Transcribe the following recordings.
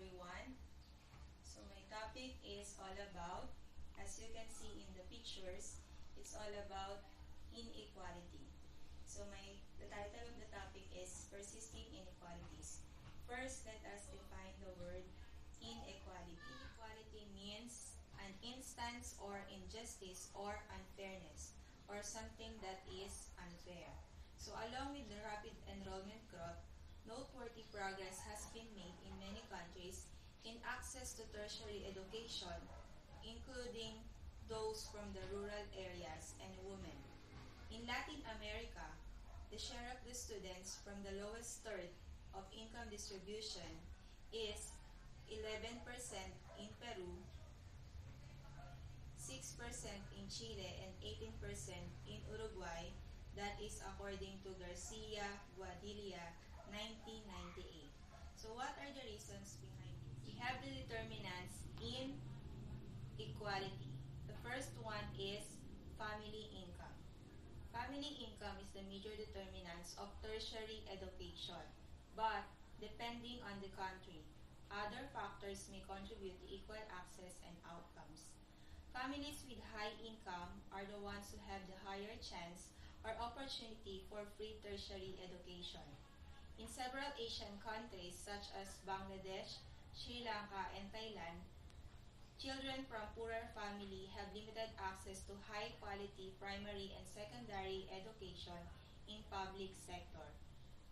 everyone. So my topic is all about, as you can see in the pictures, it's all about inequality. So the title of the topic is Persisting Inequalities. First, let us define the word inequality. Inequality means an instance or injustice or unfairness, or something that is unfair. So along with the rapid enrollment growth, noteworthy progress has been made in many countries in access to tertiary education, including those from the rural areas and women. In Latin America, the share of the students from the lowest third of income distribution is 11% in Peru, 6% in Chile, and 18% in Uruguay. That is according to Garcia Guadilla, 1998. So what are the reasons behind this? We have the determinants in equality. The first one is family income. Family income is the major determinants of tertiary education, but depending on the country, other factors may contribute to equal access and outcomes. Families with high income are the ones who have the higher chance or opportunity for free tertiary education. In several Asian countries such as Bangladesh, Sri Lanka, and Thailand, children from poorer families have limited access to high-quality primary and secondary education in public sector.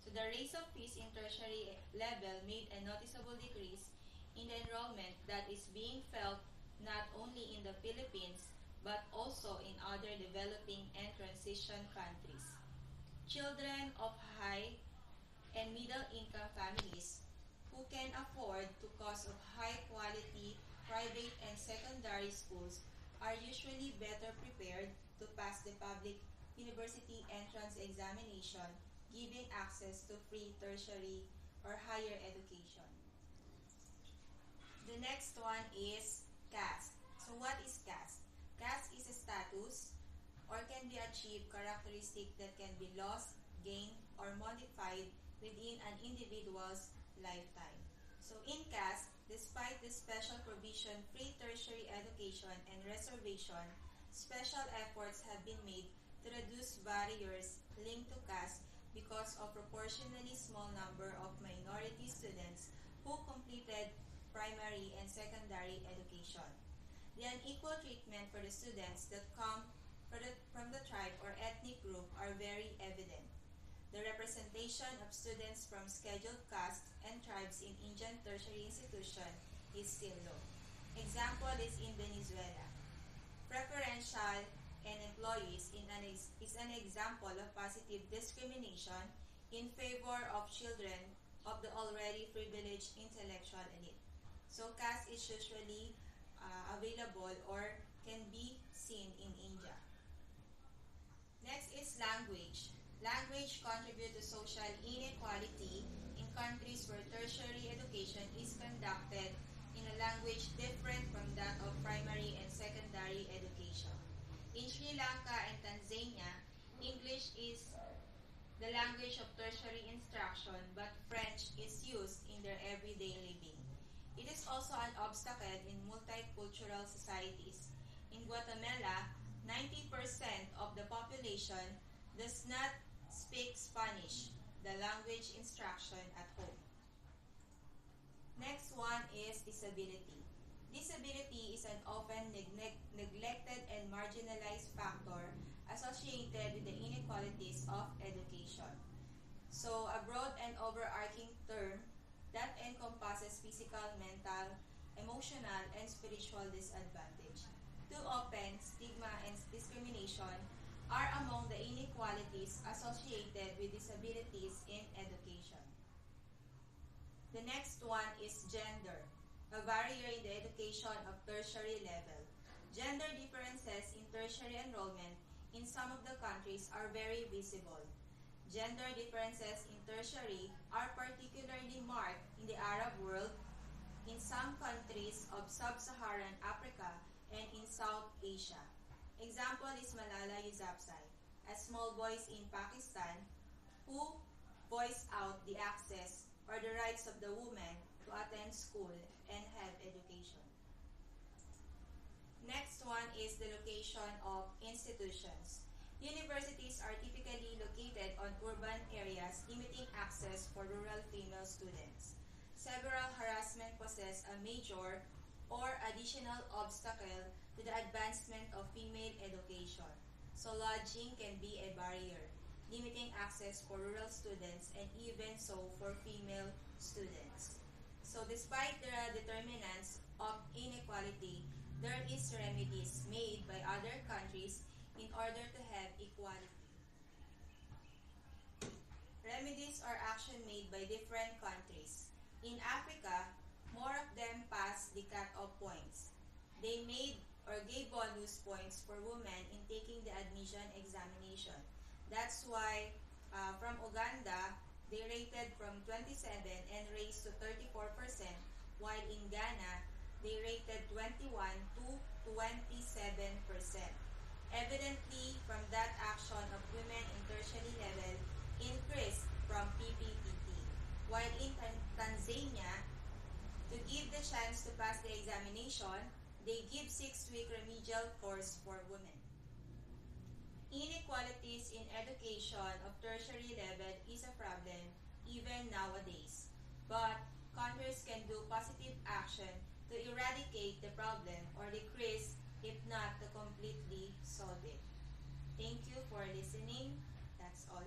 So the raise of fees in tertiary level made a noticeable decrease in the enrollment that is being felt not only in the Philippines but also in other developing and transition countries. Children of high and middle-income families who can afford to cost of high-quality private and secondary schools are usually better prepared to pass the public university entrance examination, giving access to free tertiary or higher education. The next one is caste. So what is caste? Caste is a status or can be achieved characteristic that can be lost, gained, or modified within an individual's lifetime. So in caste, despite the special provision, free tertiary education, and reservation, special efforts have been made to reduce barriers linked to caste because of proportionally small number of minority students who completed primary and secondary education. The unequal treatment for the students that come from the tribe or ethnic group are very evident. The representation of students from scheduled castes and tribes in Indian tertiary institution is still low. Example is in Venezuela. Preferential and employees is an example of positive discrimination in favor of children of the already privileged intellectual elite. So caste is usually available or can be seen in India. Next is language. Language contributes to social inequality in countries where tertiary education is conducted in a language different from that of primary and secondary education. In Sri Lanka and Tanzania, English is the language of tertiary instruction, but French is used in their everyday living. It is also an obstacle in multicultural societies. In Guatemala, 90% of the population does not speak Spanish, the language instruction at home. Next one is disability. Disability is an often neglected and marginalized factor associated with the inequalities of education. So a broad and overarching term that encompasses physical, mental, emotional, and spiritual disadvantage. Too often, stigma and discrimination are among the inequalities associated with disabilities in education. The next one is gender, a barrier in the education of tertiary level. Gender differences in tertiary enrollment in some of the countries are very visible. Gender differences in tertiary are particularly marked in the Arab world, in some countries of sub-Saharan Africa, and in South Asia. Example is Malala Yousafzai, a small voice in Pakistan who voiced out the access or the rights of the woman to to attend school and have education. Next one is the location of institutions. Universities are typically located on urban areas, limiting access for rural female students. Several harassment poses a major or additional obstacle to the advancement of female education. So lodging can be a barrier, limiting access for rural students and even so for female students. So despite the determinants of inequality, there is remedies made by other countries in order to have equality. Remedies are action made by different countries. In Africa, more of them passed the cut-off points. They made or gave bonus points for women in taking the admission examination. That's why from Uganda, they rated from 27 and raised to 34%, while in Ghana, they rated 21 to 27%. Evidently, from that action of women in tertiary level increased from PPPT. While in Tanzania, to give the chance to pass the examination, they give 6-week remedial course for women. Inequalities in education of tertiary level is a problem even nowadays. But countries can do positive action to eradicate the problem or decrease, if not to completely solve it. Thank you for listening. That's all.